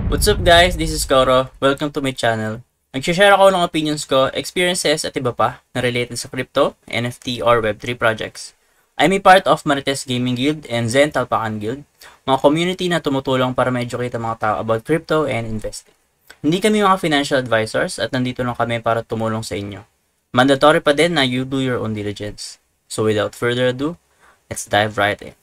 What's up guys? This is Koro. Welcome to my channel. Nag-share ako ng opinions ko, experiences at iba pa na related sa crypto, NFT or Web3 projects. I'm a part of Marites Gaming Guild and Zen Talpakan Guild, mga community na tumutulong para ma-educate ang mga tao about crypto and investing. Hindi kami mga financial advisors at nandito lang kami para tumulong sa inyo. Mandatory pa din na you do your own diligence. So without further ado, let's dive right in.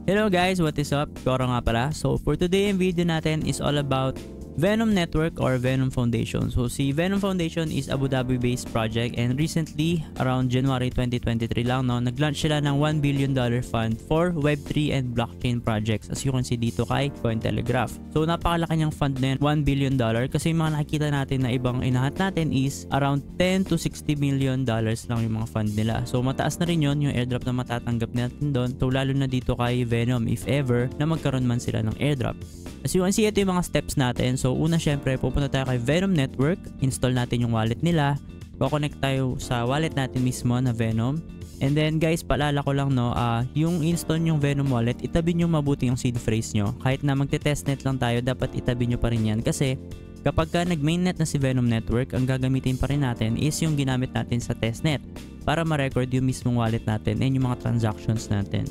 Hello guys, what is up? Koro nga pala. So for today yung video natin is all about Venom Network or Venom Foundation. So si Venom Foundation is Abu Dhabi based project and recently around January 2023 lang nag-launch sila ng $1 billion fund for Web3 and blockchain projects as you can see dito kay Cointelegraph. So napakalaki niyang fund na yun, $1 billion kasi yung mga nakikita natin na ibang inahat natin is around $10 to $60 million lang yung mga fund nila. So mataas na rin yun yung airdrop na matatanggap natin doon. So lalo na dito kay Venom if ever na magkaroon man sila ng airdrop. As you can see, ito yung mga steps natin. So una syempre, pupunta tayo kay Venom Network, install natin yung wallet nila, connect tayo sa wallet natin mismo na Venom. And then guys, paalala ko lang yung install yung Venom wallet, itabi nyo mabuti yung seed phrase nyo. Kahit na magte-testnet lang tayo, dapat itabi nyo pa rin yan. Kasi kapag ka nag-mainnet na si Venom Network, ang gagamitin pa rin natin is yung ginamit natin sa testnet para ma-record yung mismong wallet natin and yung mga transactions natin.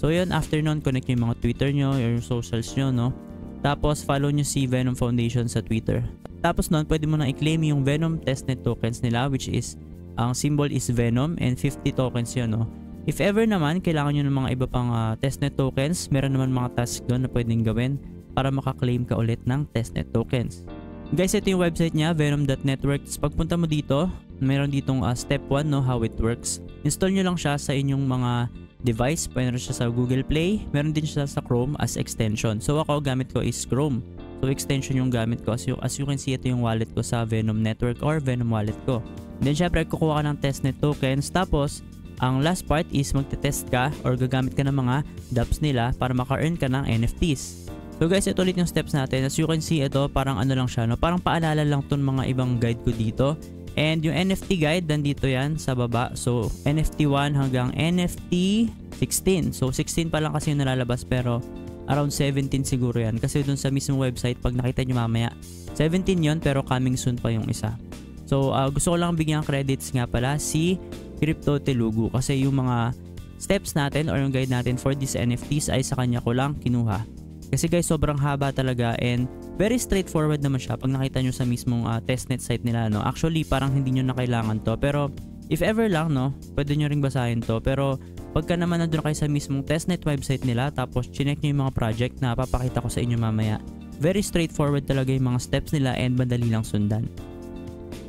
So yun, after nun, connect yung mga Twitter nyo, yung socials nyo, no? Tapos follow nyo si Venom Foundation sa Twitter. Tapos nun, pwede mo na i-claim yung Venom testnet tokens nila which is, ang symbol is Venom and 50 tokens yun. No? If ever naman, kailangan nyo ng mga iba pang testnet tokens, meron naman mga task doon na pwedeng gawin para makaklaim ka ulit ng testnet tokens. Guys, ito yung website niya, venom.network. Pagpunta mo dito, meron ditong step 1, no, how it works. Install nyo lang siya sa inyong mga device, meron siya sa Google Play, meron din siya sa Chrome as extension. So ako, gamit ko is Chrome. So extension yung gamit ko. As you can see, ito yung wallet ko sa Venom Network or Venom wallet ko. Then syempre, kukuha ka ng testnet tokens. Tapos, ang last part is magte-test ka or gagamit ka ng mga dApps nila para maka-earn ka ng NFTs. So guys, ito ulit yung steps natin. As you can see, ito parang ano lang siya, no? Parang paalala lang itong mga ibang guide ko dito. And yung NFT guide, nandito yan sa baba. So, NFT 1 hanggang NFT 16. So, 16 pa lang kasi yung nalalabas pero around 17 siguro yan. Kasi dun sa mismong website, pag nakita nyo mamaya, 17 yon pero coming soon pa yung isa. So, gusto ko lang bigyan credits nga pala si Crypto Telugu. Kasi yung mga steps natin or yung guide natin for these NFTs ay sa kanya ko lang kinuha. Kasi guys, sobrang haba talaga and very straightforward naman siya pag nakita nyo sa mismong testnet site nila, no? Actually, parang hindi nyo na kailangan to. Pero, if ever lang, no? Pwede nyo ring basahin to. Pero, pagka naman nandun kayo sa mismong testnet website nila, tapos chinek nyo yung mga project na papakita ko sa inyo mamaya, very straightforward talaga yung mga steps nila and madali lang sundan.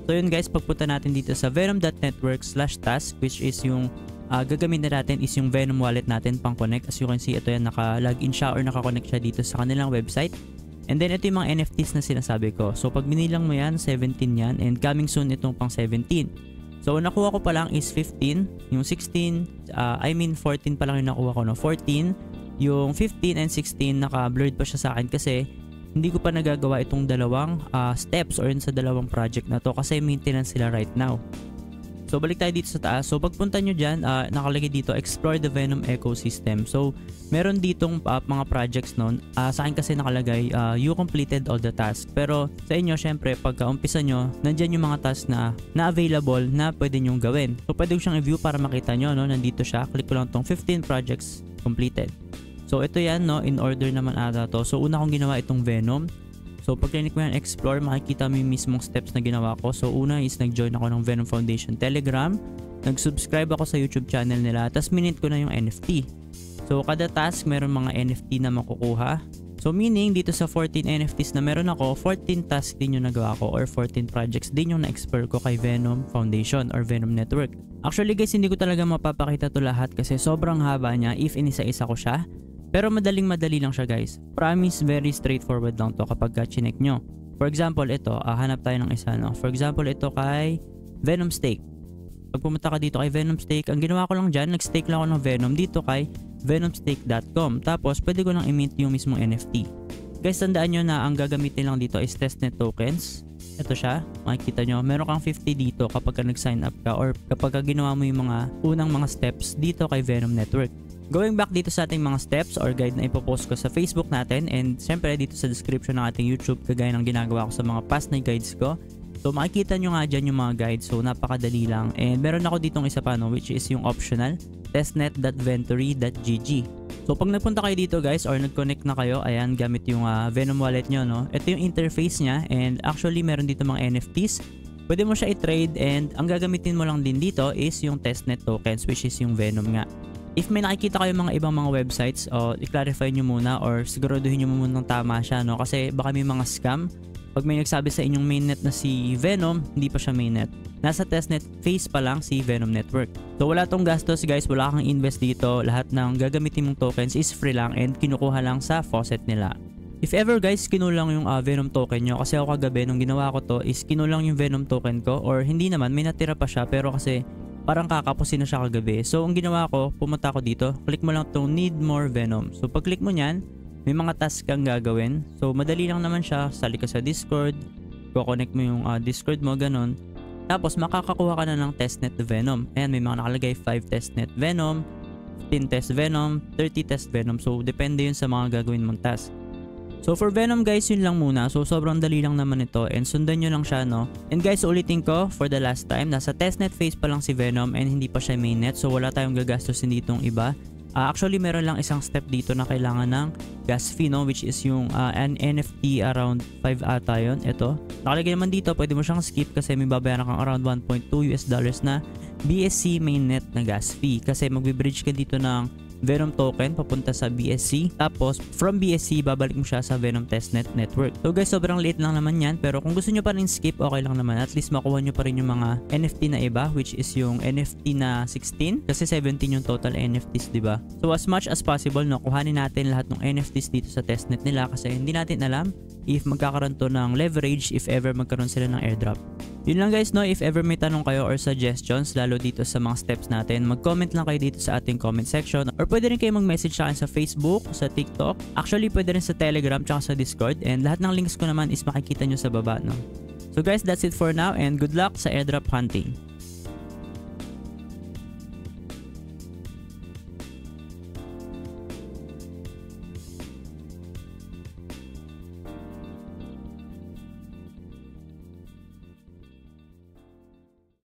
So yun guys, pagpunta natin dito sa venom.network/task which is yung gagamitin natin is yung Venom wallet natin pang connect. As you can see, ito yan, naka-login siya or naka-connect siya dito sa kanilang website. And then ito yung mga NFTs na sinasabi ko. So pag binilang mo yan, 17 yan and coming soon itong pang 17. So nakuha ko pa lang is 15, yung 16, 14 pa lang yung nakuha ko, no? 14, yung 15 and 16 naka-blurred pa siya sa akin kasi hindi ko pa nagagawa itong dalawang steps or yun sa dalawang project na to kasi maintenance sila right now. So balik tayo dito sa taas. So pagpunta nyo dyan, nakalagay dito, explore the Venom ecosystem. So meron ditong mga projects nun. Sa akin kasi nakalagay, you completed all the tasks. Pero sa inyo, syempre, pagka umpisa nyo, nandyan yung mga tasks na available na pwede nyong gawin. So pwede ko siyang i-view para makita nyo, no? Nandito siya. Click ko lang tong 15 projects completed. So ito yan, no? In order naman ata to. So una kong ginawa itong Venom. So pag click mo yan explore, makikita mo yung mismong steps na ginawa ko. So una is nag-join ako ng Venom Foundation Telegram, nag-subscribe ako sa YouTube channel nila, tapos minint ko na yung NFT. So kada task meron mga NFT na makukuha. So meaning dito sa 14 NFTs na meron ako, 14 tasks din yung nagawa ko or 14 projects din yung na-explore ko kay Venom Foundation or Venom Network. Actually guys, hindi ko talaga mapapakita to lahat kasi sobrang haba niya if inisa-isa ko siya. Pero madaling-madali lang siya guys. Promise, very straightforward lang to kapag chinek nyo. For example, ito, hanap tayo ng isa, no? For example, ito kay Venom Stake. Pag pumunta ka dito kay Venom Stake, ang ginawa ko lang dyan, nag-stake lang ako ng Venom dito kay venomstake.com. Tapos, pwede ko lang i-mint yung mismong NFT. Guys, tandaan nyo na ang gagamitin lang dito is testnet tokens. Ito siya, makikita nyo, meron kang 50 dito kapag ka nag-sign up ka or kapag ka ginawa mo yung mga unang mga steps dito kay Venom Network. Going back dito sa ating mga steps or guide na ipopost ko sa Facebook natin, and syempre dito sa description ng ating YouTube kagaya ng ginagawa ko sa mga past na guides ko. So makikita nyo nga dyan yung mga guides, so napakadali lang. And meron ako ditong isa pa, no, which is yung optional, testnet.ventory.gg. So pag nagpunta kayo dito guys or nag-connect na kayo, ayan, gamit yung Venom wallet nyo, no. Ito yung interface nya, and actually meron dito mga NFTs. Pwede mo siya i-trade, and ang gagamitin mo lang din dito is yung testnet tokens, which is yung Venom nga. If may nakikita kayo mga ibang mga websites, i-clarify nyo muna or siguraduhin nyo muna ng tama siya, no? Kasi baka may mga scam. Pag may nagsabi sa inyong mainnet na si Venom, hindi pa siya mainnet. Nasa testnet phase pa lang si Venom Network. So wala tong gastos guys, wala kang invest dito. Lahat ng gagamitin mong tokens is free lang and kinukuha lang sa faucet nila. If ever guys, kinulang yung Venom token nyo, kasi ako kagabi nung ginawa ko to is kinulang yung Venom token ko, or hindi naman, may natira pa siya pero kasi parang kakapusin na siya kagabi. So ang ginawa ko, pumunta ako dito, click mo lang itong need more Venom. So pag click mo nyan, may mga task kang gagawin. So madali lang naman siya, sali ka sa Discord, connect mo yung Discord mo, ganon. Tapos makakakuha ka na ng testnet Venom. Ayan, may mga nakalagay 5 testnet Venom, 15 test Venom, 30 test Venom. So depende yun sa mga gagawin mong task. So for Venom guys, yun lang muna. So sobrang dali lang naman ito, and sundan nyo lang siya, no. And guys, ulitin ko for the last time, nasa testnet phase pa lang si Venom and hindi pa siya mainnet. So wala tayong gagastusin ditong iba. Actually meron lang isang step dito na kailangan ng gas fee, no, which is yung an NFT around 5 ata yun. Ito, nakalagay naman dito, pwede mo siyang skip kasi may babayaran kang around $1.2 na BSC mainnet na gas fee, kasi magbe-bridge ka dito ng Venom token papunta sa BSC, tapos from BSC babalik mo siya sa Venom testnet network. So guys, sobrang late lang naman yan, pero kung gusto nyo pa rin skip, okay lang naman. At least makuha nyo pa rin yung mga NFT na iba, which is yung NFT na 16 kasi 17 yung total NFTs, diba? So as much as possible, no, kuhanin natin lahat ng NFTs dito sa testnet nila, kasi hindi natin alam if magkakaroon to ng leverage if ever magkaroon sila ng airdrop. Yun lang guys, no. If ever may tanong kayo or suggestions lalo dito sa mga steps natin, mag-comment lang kayo dito sa ating comment section, or pwede rin kayo mag-message sa akin sa Facebook, sa TikTok, actually pwede rin sa Telegram tsaka sa Discord, and lahat ng links ko naman is makikita nyo sa baba, no. So guys, that's it for now, and good luck sa airdrop hunting.